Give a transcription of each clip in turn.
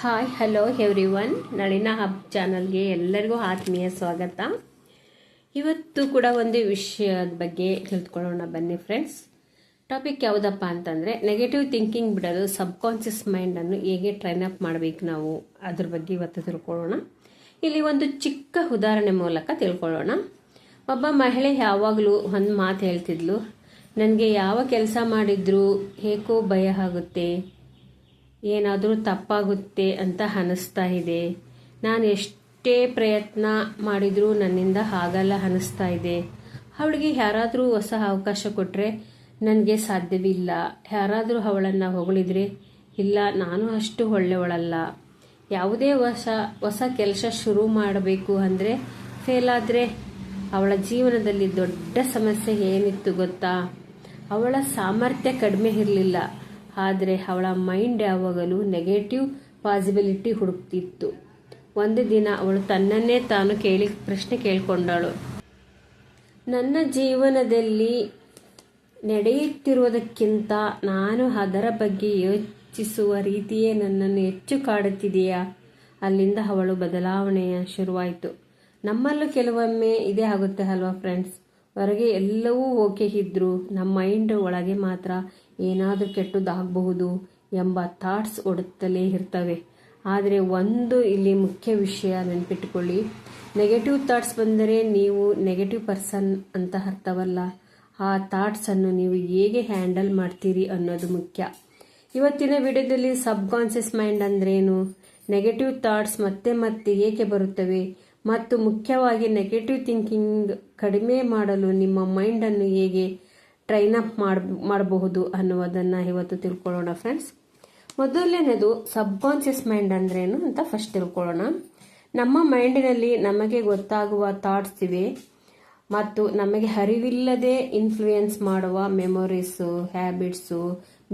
Hi hello everyone, ನಳಿನ hub ಚಾನಲ್ಗೆ ಎಲ್ಲರಿಗೂ ಆತ್ಮೀಯ ಸ್ವಾಗತ. ಇವತ್ತು ಕೂಡ ಒಂದು ವಿಷಯದ ಬಗ್ಗೆ ತಿಳ್ಕೊಳ್ಳೋಣ ಬನ್ನಿ ಫ್ರೆಂಡ್ಸ್. ಟಾಪಿಕ್ ಯಾವುದಪ್ಪ ಅಂತಂದರೆ, ನೆಗೆಟಿವ್ ಥಿಂಕಿಂಗ್ ಬಿಡಲು ಸಬ್ಕಾನ್ಷಿಯಸ್ ಮೈಂಡನ್ನು ಹೇಗೆ ಟ್ರೈನ್ ಅಪ್ ಮಾಡಬೇಕು ನಾವು, ಅದ್ರ ಬಗ್ಗೆ ಇವತ್ತು ತಿಳ್ಕೊಳ್ಳೋಣ. ಇಲ್ಲಿ ಒಂದು ಚಿಕ್ಕ ಉದಾಹರಣೆ ಮೂಲಕ ತಿಳ್ಕೊಳ್ಳೋಣ. ಒಬ್ಬ ಮಹಿಳೆ ಯಾವಾಗಲೂ ಒಂದು ಮಾತು ಹೇಳ್ತಿದ್ಲು, ನನಗೆ ಯಾವ ಕೆಲಸ ಮಾಡಿದ್ರೂ ಏಕೋ ಭಯ ಆಗುತ್ತೆ, ಏನಾದರೂ ತಪ್ಪಾಗುತ್ತೆ ಅಂತ ಅನ್ನಿಸ್ತಾ ಇದೆ, ನಾನು ಎಷ್ಟೇ ಪ್ರಯತ್ನ ಮಾಡಿದರೂ ನನ್ನಿಂದ ಆಗಲ್ಲ ಅನ್ನಿಸ್ತಾ ಇದೆ. ಅವಳಿಗೆ ಯಾರಾದರೂ ಹೊಸ ಅವಕಾಶ ಕೊಟ್ಟರೆ ನನಗೆ ಸಾಧ್ಯವಿಲ್ಲ, ಯಾರಾದರೂ ಅವಳನ್ನು ಹೊಗಳಿದ್ರೆ ಇಲ್ಲ ನಾನು ಅಷ್ಟು ಒಳ್ಳೆಯವಳಲ್ಲ, ಯಾವುದೇ ಹೊಸ ಕೆಲಸ ಶುರು ಮಾಡಬೇಕು ಅಂದರೆ ಫೇಲ್ ಆದರೆ ಅವಳ ಜೀವನದಲ್ಲಿ ದೊಡ್ಡ ಸಮಸ್ಯೆ ಏನಿತ್ತು ಗೊತ್ತಾ? ಅವಳ ಸಾಮರ್ಥ್ಯ ಕಡಿಮೆ ಇರಲಿಲ್ಲ, ಆದರೆ ಅವಳ ಮೈಂಡ್ ಯಾವಾಗಲೂ ನೆಗೆಟಿವ್ ಪಾಸಿಬಿಲಿಟಿ ಹುಡುಕ್ತಿತ್ತು. ಒಂದು ದಿನ ಅವಳು ತನ್ನನ್ನೇ ತಾನು ಪ್ರಶ್ನೆ ಕೇಳಿಕೊಂಡಳು, ನನ್ನ ಜೀವನದಲ್ಲಿ ನಡೆಯುತ್ತಿರುವುದಕ್ಕಿಂತ ನಾನು ಅದರ ಬಗ್ಗೆ ಯೋಚಿಸುವ ರೀತಿಯೇ ನನ್ನನ್ನು ಹೆಚ್ಚು ಕಾಡುತ್ತಿದೆಯಾ? ಅಲ್ಲಿಂದ ಅವಳು ಬದಲಾವಣೆಯ ಶುರುವಾಯಿತು. ನಮ್ಮಲ್ಲೂ ಕೆಲವೊಮ್ಮೆ ಇದೇ ಆಗುತ್ತೆ ಅಲ್ವಾ ಫ್ರೆಂಡ್ಸ್? ಹೊರಗೆ ಎಲ್ಲವೂ ಓಕೆ ಇದ್ರೂ ನಮ್ಮ ಮೈಂಡ್ ಒಳಗೆ ಮಾತ್ರ ಏನಾದರೂ ಕೆಟ್ಟದಾಗಬಹುದು ಎಂಬ ಥಾಟ್ಸ್ ಓಡುತ್ತಲೇ ಇರ್ತವೆ. ಆದರೆ ಒಂದು ಇಲ್ಲಿ ಮುಖ್ಯ ವಿಷಯ ನೆನಪಿಟ್ಟುಕೊಳ್ಳಿ, ನೆಗೆಟಿವ್ ಥಾಟ್ಸ್ ಬಂದರೆ ನೀವು ನೆಗೆಟಿವ್ ಪರ್ಸನ್ ಅಂತ ಅರ್ಥವಲ್ಲ, ಆ ಥಾಟ್ಸನ್ನು ನೀವು ಹೇಗೆ ಹ್ಯಾಂಡಲ್ ಮಾಡ್ತೀರಿ ಅನ್ನೋದು ಮುಖ್ಯ. ಇವತ್ತಿನ ವಿಡಿಯೋದಲ್ಲಿ ಸಬ್ಕಾನ್ಷಿಯಸ್ ಮೈಂಡ್ ಅಂದ್ರೇನು, ನೆಗೆಟಿವ್ ಥಾಟ್ಸ್ ಮತ್ತೆ ಮತ್ತೆ ಏಕೆ ಬರುತ್ತವೆ, ಮತ್ತು ಮುಖ್ಯವಾಗಿ ನೆಗೆಟಿವ್ ಥಿಂಕಿಂಗ್ ಕಡಿಮೆ ಮಾಡಲು ನಿಮ್ಮ ಮೈಂಡನ್ನು ಹೇಗೆ ಟ್ರೈನ್ ಅಪ್ ಮಾಡಬಹುದು ಅನ್ನುವುದನ್ನು ಇವತ್ತು ತಿಳ್ಕೊಳ್ಳೋಣ ಫ್ರೆಂಡ್ಸ್. ಮೊದಲನೇದು ಸಬ್ಕಾನ್ಷಿಯಸ್ ಮೈಂಡ್ ಅಂದ್ರೇನು ಅಂತ ಫಸ್ಟ್ ತಿಳ್ಕೊಳ್ಳೋಣ. ನಮ್ಮ ಮೈಂಡಿನಲ್ಲಿ ನಮಗೆ ಗೊತ್ತಾಗುವ ಥಾಟ್ಸ್ ಇವೆ ಮತ್ತು ನಮಗೆ ಅರಿವಿಲ್ಲದೆ ಇನ್ಫ್ಲೂಯೆನ್ಸ್ ಮಾಡುವ memories, habits,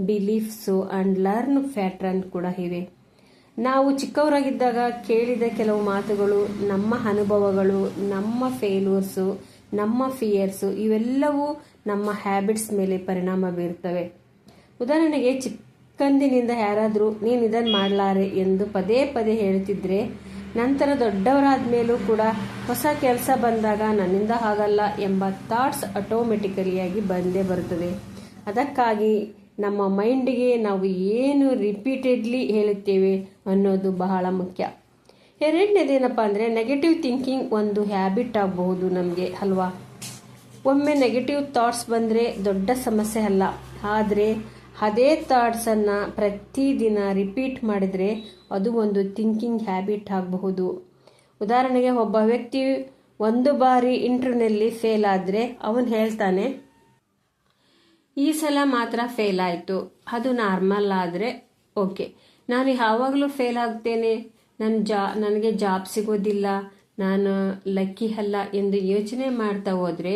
beliefs and learn pattern ಕೂಡ ಇವೆ. ನಾವು ಚಿಕ್ಕವರಾಗಿದ್ದಾಗ ಕೇಳಿದ ಕೆಲವು ಮಾತುಗಳು, ನಮ್ಮ ಅನುಭವಗಳು, ನಮ್ಮ ಫೇಲ್ಯೂರ್ಸು, ನಮ್ಮ ಫಿಯರ್ಸು ಇವೆಲ್ಲವೂ ನಮ್ಮ ಹ್ಯಾಬಿಟ್ಸ್ ಮೇಲೆ ಪರಿಣಾಮ ಬೀರ್ತವೆ. ಉದಾಹರಣೆಗೆ, ಚಿಕ್ಕಂದಿನಿಂದ ಯಾರಾದರೂ ನೀನು ಇದನ್ನು ಮಾಡಲಾರೆ ಎಂದು ಪದೇ ಪದೇ ಹೇಳ್ತಿದ್ರೆ, ನಂತರ ದೊಡ್ಡವರಾದ ಮೇಲೂ ಕೂಡ ಹೊಸ ಕೆಲಸ ಬಂದಾಗ ನನ್ನಿಂದ ಆಗಲ್ಲ ಎಂಬ ಥಾಟ್ಸ್ ಆಟೋಮೆಟಿಕಲಿಯಾಗಿ ಬಂದೇ ಬರುತ್ತದೆ. ಅದಕ್ಕಾಗಿ ನಮ್ಮ ಮೈಂಡಿಗೆ ನಾವು ಏನು ರಿಪೀಟೆಡ್ಲಿ ಹೇಳುತ್ತೇವೆ ಅನ್ನೋದು ಬಹಳ ಮುಖ್ಯ. ಎರಡನೇದೇನಪ್ಪ ಅಂದರೆ, ನೆಗೆಟಿವ್ ಥಿಂಕಿಂಗ್ ಒಂದು ಹ್ಯಾಬಿಟ್ ಆಗಬಹುದು ನಮಗೆ ಅಲ್ವಾ? ಒಮ್ಮೆ ನೆಗೆಟಿವ್ ಥಾಟ್ಸ್ ಬಂದರೆ ದೊಡ್ಡ ಸಮಸ್ಯೆ ಅಲ್ಲ, ಆದರೆ ಅದೇ ಥಾಟ್ಸನ್ನು ಪ್ರತಿದಿನ ರಿಪೀಟ್ ಮಾಡಿದರೆ ಅದು ಒಂದು ಥಿಂಕಿಂಗ್ ಹ್ಯಾಬಿಟ್ ಆಗಬಹುದು. ಉದಾಹರಣೆಗೆ, ಒಬ್ಬ ವ್ಯಕ್ತಿ ಒಂದು ಬಾರಿ ಇಂಟರ್ವ್ಯೂನಲ್ಲಿ ಫೇಲ್ ಆದರೆ ಅವನು ಹೇಳ್ತಾನೆ, ಈ ಸಲ ಮಾತ್ರ ಫೇಲ್ ಆಯಿತು, ಅದು ನಾರ್ಮಲ್ ಆದರೆ ಓಕೆ, ನಾನು ಯಾವಾಗಲೂ ಫೇಲ್ ಆಗ್ತೇನೆ, ನನಗೆ ಜಾಬ್ ಸಿಗೋದಿಲ್ಲ, ನಾನು ಲಕ್ಕಿ ಅಲ್ಲ ಎಂದು ಯೋಚನೆ ಮಾಡ್ತಾ ಹೋದರೆ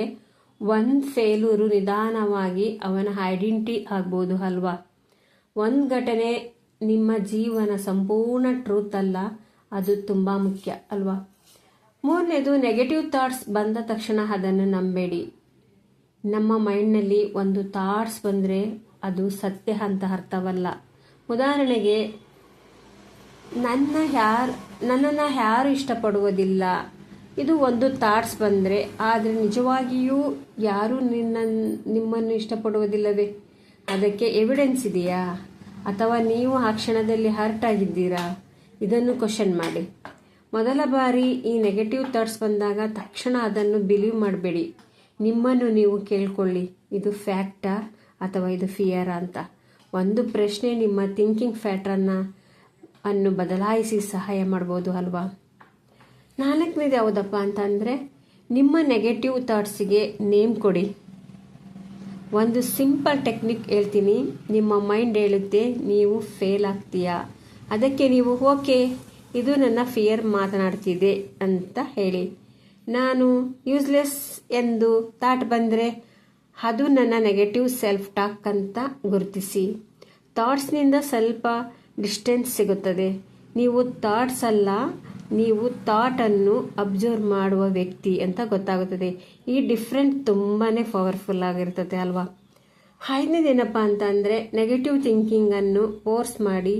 ಒಂದು ಫೇಲ್ಯೂರು ನಿಧಾನವಾಗಿ ಅವನ ಐಡೆಂಟಿಟಿ ಆಗ್ಬೋದು ಅಲ್ವಾ? ಒಂದು ಘಟನೆ ನಿಮ್ಮ ಜೀವನ ಸಂಪೂರ್ಣ ಟ್ರೂತ್ ಅಲ್ಲ, ಅದು ತುಂಬ ಮುಖ್ಯ ಅಲ್ವಾ? ಮೂರನೇದು, ನೆಗೆಟಿವ್ ಥಾಟ್ಸ್ ಬಂದ ತಕ್ಷಣ ಅದನ್ನು ನಂಬೇಡಿ. ನಮ್ಮ ಮೈಂಡ್ನಲ್ಲಿ ಒಂದು ಥಾಟ್ಸ್ ಬಂದರೆ ಅದು ಸತ್ಯ ಅಂತ ಅರ್ಥವಲ್ಲ. ಉದಾಹರಣೆಗೆ, ನನ್ನನ್ನು ಯಾರು ಇಷ್ಟಪಡುವುದಿಲ್ಲ, ಇದು ಒಂದು ಥಾಟ್ಸ್ ಬಂದರೆ, ಆದರೆ ನಿಜವಾಗಿಯೂ ಯಾರೂ ನಿಮ್ಮನ್ನು ಇಷ್ಟಪಡುವುದಿಲ್ಲವೇ? ಅದಕ್ಕೆ ಎವಿಡೆನ್ಸ್ ಇದೆಯಾ? ಅಥವಾ ನೀವು ಆ ಕ್ಷಣದಲ್ಲಿ ಹರ್ಟ್ ಆಗಿದ್ದೀರಾ? ಇದನ್ನು ಕ್ವಶನ್ ಮಾಡಿ. ಮೊದಲ ಬಾರಿ ಈ ನೆಗೆಟಿವ್ ಥಾಟ್ಸ್ ಬಂದಾಗ ತಕ್ಷಣ ಅದನ್ನು ಬಿಲೀವ್ ಮಾಡಬೇಡಿ. ನಿಮ್ಮನ್ನು ನೀವು ಕೇಳ್ಕೊಳ್ಳಿ, ಇದು ಫ್ಯಾಕ್ಟಾ ಅಥವಾ ಇದು ಫಿಯರಾ ಅಂತ. ಒಂದು ಪ್ರಶ್ನೆ ನಿಮ್ಮ ಥಿಂಕಿಂಗ್ ಪ್ಯಾಟ್ರನ್ನು ಬದಲಾಯಿಸಿ ಸಹಾಯ ಮಾಡ್ಬೋದು ಅಲ್ವಾ? ನಾಲ್ಕನೇದು ಯಾವುದಪ್ಪ ಅಂತಂದರೆ, ನಿಮ್ಮ ನೆಗೆಟಿವ್ ಥಾಟ್ಸಿಗೆ ನೇಮ್ ಕೊಡಿ. ಒಂದು ಸಿಂಪಲ್ ಟೆಕ್ನಿಕ್ ಹೇಳ್ತೀನಿ. ನಿಮ್ಮ ಮೈಂಡ್ ಹೇಳುತ್ತೆ ನೀವು ಫೇಲ್ ಆಗ್ತೀಯಾ, ಅದಕ್ಕೆ ನೀವು ಓಕೆ, ಇದು ನನ್ನ ಫಿಯರ್ ಮಾತನಾಡ್ತಿದೆ ಅಂತ ಹೇಳಿ. ನಾನು ಯೂಸ್ಲೆಸ್ ಎಂದು ಥಾಟ್ ಬಂದರೆ ಅದು ನನ್ನ ನೆಗೆಟಿವ್ ಸೆಲ್ಫ್ ಟಾಕ್ ಅಂತ ಗುರುತಿಸಿ. ಥಾಟ್ಸ್ನಿಂದ ಸ್ವಲ್ಪ ಡಿಸ್ಟೆನ್ಸ್ ಸಿಗುತ್ತದೆ. ನೀವು ಥಾಟ್ಸ್ ಅಲ್ಲ, ನೀವು ಥಾಟನ್ನು ಅಬ್ಸರ್ವ್ ಮಾಡುವ ವ್ಯಕ್ತಿ ಅಂತ ಗೊತ್ತಾಗುತ್ತದೆ. ಈ ಡಿಫ್ರೆಂಟ್ ತುಂಬಾ ಪವರ್ಫುಲ್ ಆಗಿರ್ತದೆ ಅಲ್ವಾ? ಐದನೇದೇನಪ್ಪ ಅಂತ ಅಂದರೆ, ನೆಗೆಟಿವ್ ಥಿಂಕಿಂಗನ್ನು ಫೋರ್ಸ್ ಮಾಡಿ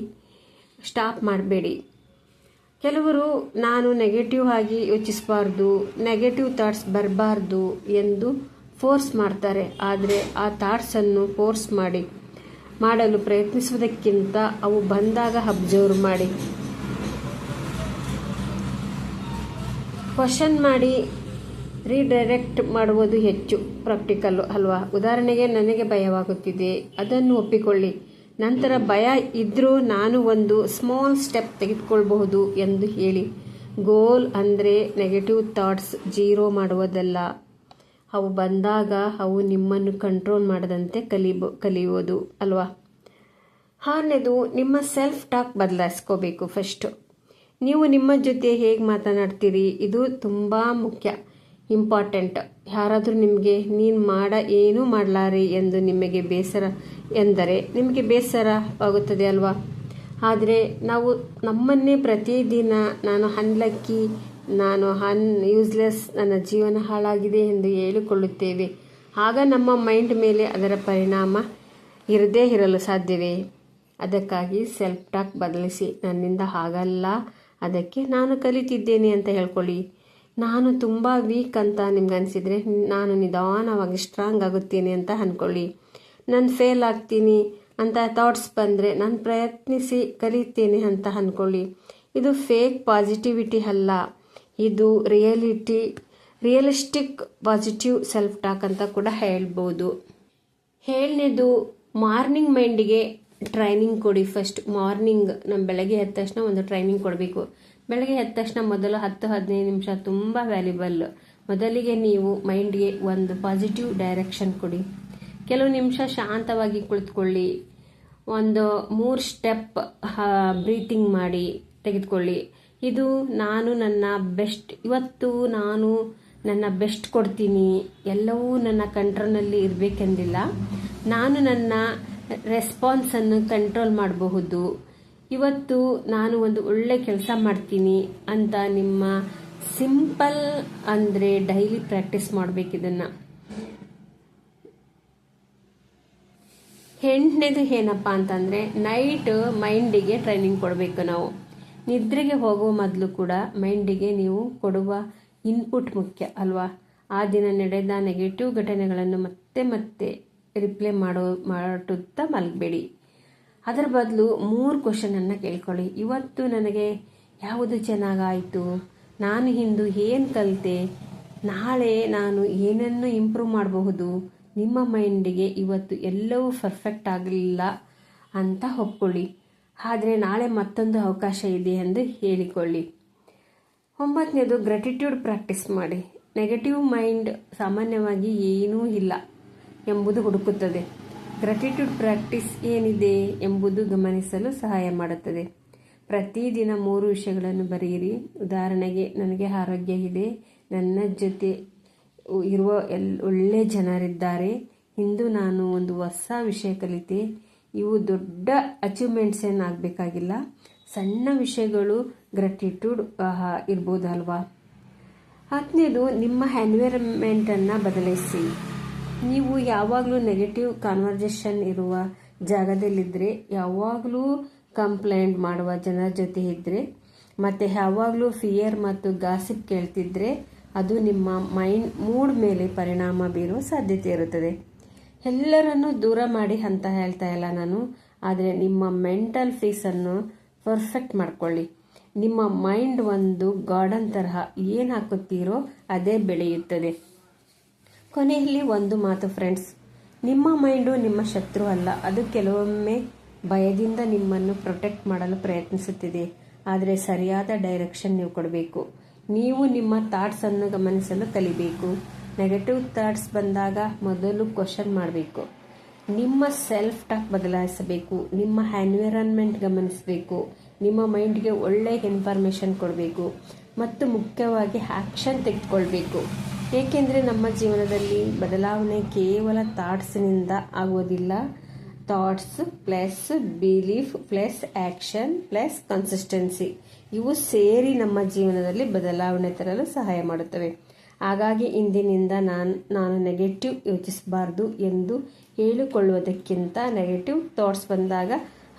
ಸ್ಟಾಪ್ ಮಾಡಬೇಡಿ. ಕೆಲವರು ನಾನು ನೆಗೆಟಿವ್ ಆಗಿ ಯೋಚಿಸಬಾರ್ದು, ನೆಗೆಟಿವ್ ಥಾಟ್ಸ್ ಬರಬಾರ್ದು ಎಂದು ಫೋರ್ಸ್ ಮಾಡ್ತಾರೆ. ಆದರೆ ಆ ಥಾಟ್ಸನ್ನು ಫೋರ್ಸ್ ಮಾಡಲು ಪ್ರಯತ್ನಿಸುವುದಕ್ಕಿಂತ ಅವು ಬಂದಾಗ ಅಬ್ಸರ್ವ್ ಮಾಡಿ, ಕ್ವಶನ್ ಮಾಡಿ ರೀಡೈರೆಕ್ಟ್ ಮಾಡುವುದು ಹೆಚ್ಚು ಪ್ರಾಕ್ಟಿಕಲ್ಲು ಅಲ್ವಾ. ಉದಾಹರಣೆಗೆ, ನನಗೆ ಭಯವಾಗುತ್ತಿದೆ, ಅದನ್ನು ಒಪ್ಪಿಕೊಳ್ಳಿ. ನಂತರ ಭಯ ಇದ್ರೂ ನಾನು ಒಂದು ಸ್ಮಾಲ್ ಸ್ಟೆಪ್ ತೆಗೆದುಕೊಳ್ಬಹುದು ಎಂದು ಹೇಳಿ. ಗೋಲ್ ಅಂದರೆ ನೆಗೆಟಿವ್ ಥಾಟ್ಸ್ ಜೀರೋ ಮಾಡುವುದಲ್ಲ, ಅವು ಬಂದಾಗ ಅವು ನಿಮ್ಮನ್ನು ಕಂಟ್ರೋಲ್ ಮಾಡದಂತೆ ಕಲಿಯುವುದು ಅಲ್ವಾ. 6ನೇದು, ನಿಮ್ಮ ಸೆಲ್ಫ್ ಟಾಕ್ ಬದಲಾಯಿಸ್ಕೋಬೇಕು. ಫಸ್ಟು ನೀವು ನಿಮ್ಮ ಜೊತೆ ಹೇಗೆ ಮಾತನಾಡ್ತೀರಿ, ಇದು ತುಂಬ ಮುಖ್ಯ, ಇಂಪಾರ್ಟೆಂಟ್. ಯಾರಾದರೂ ನಿಮಗೆ ನೀನು ಏನೂ ಮಾಡಲಾರೆ ಎಂದು ನಿಮಗೆ ಬೇಸರ ಎಂದರೆ ನಿಮಗೆ ಬೇಸರವಾಗುತ್ತದೆ ಅಲ್ವಾ. ಆದರೆ ನಾವು ನಮ್ಮನ್ನೇ ಪ್ರತಿದಿನ ನಾನು ಅನ್ಲಕ್ಕಿ, ನಾನು ಯೂಸ್ಲೆಸ್, ನನ್ನ ಜೀವನ ಹಾಳಾಗಿದೆ ಎಂದು ಹೇಳಿಕೊಳ್ಳುತ್ತೇವೆ. ಆಗ ನಮ್ಮ ಮೈಂಡ್ ಮೇಲೆ ಅದರ ಪರಿಣಾಮ ಇರದೇ ಇರಲು ಸಾಧ್ಯವೇ? ಅದಕ್ಕಾಗಿ ಸೆಲ್ಫ್ ಟಾಕ್ ಬದಲಿಸಿ. ನನ್ನಿಂದ ಆಗಲ್ಲ, ಅದಕ್ಕೆ ನಾನು ಕಲಿತಿದ್ದೇನೆ ಅಂತ ಹೇಳ್ಕೊಳ್ಳಿ. ನಾನು ತುಂಬ ವೀಕ್ ಅಂತ ನಿಮ್ಗೆ ಅನಿಸಿದರೆ ನಾನು ನಿಧಾನವಾಗಿ ಸ್ಟ್ರಾಂಗ್ ಆಗುತ್ತೇನೆ ಅಂತ ಅಂದ್ಕೊಳ್ಳಿ. ನಾನು ಫೇಲ್ ಆಗ್ತೀನಿ ಅಂತ ಥಾಟ್ಸ್ ಬಂದರೆ ನಾನು ಪ್ರಯತ್ನಿಸಿ ಕಲಿತೇನೆ ಅಂತ ಅಂದ್ಕೊಳ್ಳಿ. ಇದು ಫೇಕ್ ಪಾಸಿಟಿವಿಟಿ ಅಲ್ಲ, ಇದು ರಿಯಲಿಸ್ಟಿಕ್ ಪಾಸಿಟಿವ್ ಸೆಲ್ಫ್ ಟಾಕ್ ಅಂತ ಕೂಡ ಹೇಳ್ಬೋದು. 7ನೇದು, ಮಾರ್ನಿಂಗ್ ಮೈಂಡಿಗೆ ಟ್ರೈನಿಂಗ್ ಕೊಡಿ. ಫಸ್ಟ್ ಮಾರ್ನಿಂಗ್ ನಮ್ಮ ಬೆಳಗ್ಗೆ ಎದ್ದ ತಕ್ಷಣ ಒಂದು ಟ್ರೈನಿಂಗ್ ಕೊಡಬೇಕು. ಬೆಳಗ್ಗೆ ಎದ್ದ ತಕ್ಷಣ ಮೊದಲು 10-15 ನಿಮಿಷ ತುಂಬ ವ್ಯಾಲ್ಯುಬಲ್. ಮೊದಲಿಗೆ ನೀವು ಮೈಂಡ್ಗೆ ಒಂದು ಪಾಸಿಟಿವ್ ಡೈರೆಕ್ಷನ್ ಕೊಡಿ. ಕೆಲವು ನಿಮಿಷ ಶಾಂತವಾಗಿ ಕುಳಿತುಕೊಳ್ಳಿ. ಒಂದು 3 ಸ್ಟೆಪ್ ಬ್ರೀತಿಂಗ್ ಮಾಡಿ ತೆಗೆದುಕೊಳ್ಳಿ. ಇದು ನಾನು ನನ್ನ ಬೆಸ್ಟ್, ಇವತ್ತು ನಾನು ನನ್ನ ಬೆಸ್ಟ್ ಕೊಡ್ತೀನಿ, ಎಲ್ಲವೂ ನನ್ನ ಕಂಟ್ರೋಲ್ನಲ್ಲಿ ಇರಬೇಕೆಂದಿಲ್ಲ, ನಾನು ನನ್ನ ರೆಸ್ಪಾನ್ಸನ್ನು ಕಂಟ್ರೋಲ್ ಮಾಡಬಹುದು, ಇವತ್ತು ನಾನು ಒಂದು ಒಳ್ಳೆ ಕೆಲಸ ಮಾಡ್ತೀನಿ ಅಂತ ನಿಮ್ಮ ಸಿಂಪಲ್ ಅಂದರೆ ಡೈಲಿ ಪ್ರಾಕ್ಟೀಸ್ ಮಾಡಬೇಕಿದನ್ನು. 8ನೇದು ಏನಪ್ಪ ಅಂತಂದರೆ, ನೈಟ್ ಮೈಂಡಿಗೆ ಟ್ರೈನಿಂಗ್ ಕೊಡಬೇಕು. ನಾವು ನಿದ್ರೆಗೆ ಹೋಗುವ ಮೊದಲು ಕೂಡ ಮೈಂಡಿಗೆ ನೀವು ಕೊಡುವ ಇನ್ಪುಟ್ ಮುಖ್ಯ ಅಲ್ವಾ. ಆ ದಿನ ನಡೆದ ನೆಗೆಟಿವ್ ಘಟನೆಗಳನ್ನು ಮತ್ತೆ ರಿಪ್ಲೇ ಮಾಡುತ್ತಾ ಮಲಗಬೇಡಿ. ಅದರ ಬದಲು 3 ಕ್ವಶನನ್ನು ಕೇಳ್ಕೊಳ್ಳಿ. ಇವತ್ತು ನನಗೆ ಯಾವುದು ಚೆನ್ನಾಗಾಯಿತು, ನಾನು ಇಂದು ಏನು ಕಲಿತೆ, ನಾಳೆ ನಾನು ಏನನ್ನು ಇಂಪ್ರೂವ್ ಮಾಡಬಹುದು. ನಿಮ್ಮ ಮೈಂಡಿಗೆ ಇವತ್ತು ಎಲ್ಲವೂ ಪರ್ಫೆಕ್ಟ್ ಆಗಲಿಲ್ಲ ಅಂತ ಒಪ್ಕೊಳ್ಳಿ, ಆದರೆ ನಾಳೆ ಮತ್ತೊಂದು ಅವಕಾಶ ಇದೆ ಎಂದು ಹೇಳಿಕೊಳ್ಳಿ. 9ನೇದು, ಗ್ರ್ಯಾಟಿಟ್ಯೂಡ್ ಪ್ರಾಕ್ಟೀಸ್ ಮಾಡಿ. ನೆಗೆಟಿವ್ ಮೈಂಡ್ ಸಾಮಾನ್ಯವಾಗಿ ಏನೂ ಇಲ್ಲ ಎಂಬುದು ಹುಡುಕುತ್ತದೆ. ಗ್ರ್ಯಾಟಿಟ್ಯೂಡ್ ಪ್ರಾಕ್ಟೀಸ್ ಏನಿದೆ ಎಂಬುದು ಗಮನಿಸಲು ಸಹಾಯ ಮಾಡುತ್ತದೆ. ಪ್ರತಿದಿನ 3 ವಿಷಯಗಳನ್ನು ಬರೆಯಿರಿ. ಉದಾಹರಣೆಗೆ, ನನಗೆ ಆರೋಗ್ಯ ಇದೆ, ನನ್ನ ಜೊತೆ ಇರುವ ಒಳ್ಳೆ ಜನರಿದ್ದಾರೆ, ಇಂದು ನಾನು ಒಂದು ಹೊಸ ವಿಷಯ ಕಲಿತೆ. ಇವು ದೊಡ್ಡ ಅಚೀವ್ಮೆಂಟ್ಸ್ ಏನಾಗಬೇಕಾಗಿಲ್ಲ, ಸಣ್ಣ ವಿಷಯಗಳು ಗ್ರ್ಯಾಟಿಟ್ಯೂಡ್ ಇರ್ಬೋದಲ್ವಾ. 10ನೇದು, ನಿಮ್ಮ ಎನ್ವಿರಾನ್ಮೆಂಟನ್ನು ಬದಲಿಸಿ. ನೀವು ಯಾವಾಗಲೂ ನೆಗೆಟಿವ್ ಕಾನ್ವರ್ಸೇಷನ್ ಇರುವ ಜಾಗದಲ್ಲಿದ್ದರೆ, ಯಾವಾಗಲೂ ಕಂಪ್ಲೇಂಟ್ ಮಾಡುವ ಜನರ ಜೊತೆ ಇದ್ದರೆ, ಮತ್ತು ಯಾವಾಗಲೂ ಫಿಯರ್ ಮತ್ತು ಗಾಸಿಪ್ ಕೇಳ್ತಿದ್ರೆ, ಅದು ನಿಮ್ಮ ಮೂಡ್ ಮೇಲೆ ಪರಿಣಾಮ ಬೀರುವ ಸಾಧ್ಯತೆ ಇರುತ್ತದೆ. ಎಲ್ಲರನ್ನೂ ದೂರ ಮಾಡಿ ಅಂತ ಹೇಳ್ತಾ ಇಲ್ಲ ನಾನು, ಆದರೆ ನಿಮ್ಮ ಮೆಂಟಲ್ ಪೀಸನ್ನು ಪರ್ಫೆಕ್ಟ್ ಮಾಡ್ಕೊಳ್ಳಿ. ನಿಮ್ಮ ಮೈಂಡ್ ಒಂದು ಗಾರ್ಡನ್ ತರಹ, ಏನು ಹಾಕುತ್ತೀರೋ ಅದೇ ಬೆಳೆಯುತ್ತದೆ. ಕೊನೆಯಲ್ಲಿ ಒಂದು ಮಾತು ಫ್ರೆಂಡ್ಸ್, ನಿಮ್ಮ ಮೈಂಡು ನಿಮ್ಮ ಶತ್ರು ಅಲ್ಲ, ಅದು ಕೆಲವೊಮ್ಮೆ ಭಯದಿಂದ ನಿಮ್ಮನ್ನು ಪ್ರೊಟೆಕ್ಟ್ ಮಾಡಲು ಪ್ರಯತ್ನಿಸುತ್ತಿದೆ. ಆದರೆ ಸರಿಯಾದ ಡೈರೆಕ್ಷನ್ ನೀವು ಕೊಡಬೇಕು. ನೀವು ನಿಮ್ಮ ಥಾಟ್ಸನ್ನು ಗಮನಿಸಲು ಕಲಿಬೇಕು. ನೆಗೆಟಿವ್ ಥಾಟ್ಸ್ ಬಂದಾಗ ಮೊದಲು ಕ್ವಶನ್ ಮಾಡಬೇಕು. ನಿಮ್ಮ ಸೆಲ್ಫ್ ಟಾಕ್ ಬದಲಾಯಿಸಬೇಕು. ನಿಮ್ಮ ಎನ್ವಿರಾನ್ಮೆಂಟ್ ಗಮನಿಸಬೇಕು. ನಿಮ್ಮ ಮೈಂಡ್ಗೆ ಒಳ್ಳೆಯ ಇನ್ಫಾರ್ಮೇಷನ್ ಕೊಡಬೇಕು ಮತ್ತು ಮುಖ್ಯವಾಗಿ ಆ್ಯಕ್ಷನ್ ತೆಗೆದುಕೊಳ್ಬೇಕು. ಏಕೆಂದರೆ ನಮ್ಮ ಜೀವನದಲ್ಲಿ ಬದಲಾವಣೆ ಕೇವಲ ಥಾಟ್ಸ್ನಿಂದ ಆಗುವುದಿಲ್ಲ. Thoughts plus belief plus action plus consistency, ಇವು ಸೇರಿ ನಮ್ಮ ಜೀವನದಲ್ಲಿ ಬದಲಾವಣೆ ತರಲು ಸಹಾಯ ಮಾಡುತ್ತವೆ. ಹಾಗಾಗಿ ಇಂದಿನಿಂದ ನಾನು ನೆಗೆಟಿವ್ ಯೋಚಿಸಬಾರ್ದು ಎಂದು ಹೇಳಿಕೊಳ್ಳುವುದಕ್ಕಿಂತ, ನೆಗೆಟಿವ್ ಥಾಟ್ಸ್ ಬಂದಾಗ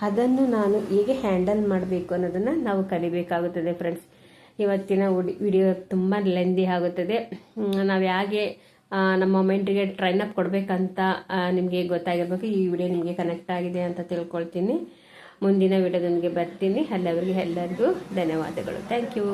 ಅದನ್ನು ನಾನು ಹೇಗೆ ಹ್ಯಾಂಡಲ್ ಮಾಡಬೇಕು ಅನ್ನೋದನ್ನು ನಾವು ಕಲಿಬೇಕಾಗುತ್ತದೆ ಫ್ರೆಂಡ್ಸ್. ಇವತ್ತಿನ ವಿಡಿಯೋ ತುಂಬ ಲೆಂದಿ ಆಗುತ್ತದೆ. ನಾವು ಹೇಗೆ ನಮ್ಮ ಮೈಂಡಿಗೆ ಟ್ರೈನ್ ಅಪ್ ಕೊಡಬೇಕಂತ ನಿಮಗೆ ಗೊತ್ತಾಗಿರ್ಬೇಕು. ಈ ವಿಡಿಯೋ ನಿಮಗೆ ಕನೆಕ್ಟ್ ಆಗಿದೆ ಅಂತ ತಿಳ್ಕೊಳ್ತೀನಿ. ಮುಂದಿನ ವಿಡಿಯೋದೊಂದಿಗೆ ಬರ್ತೀನಿ. ಅಲ್ಲಿವರೆಗೆ ಎಲ್ಲರಿಗೂ ಧನ್ಯವಾದಗಳು. Thank you.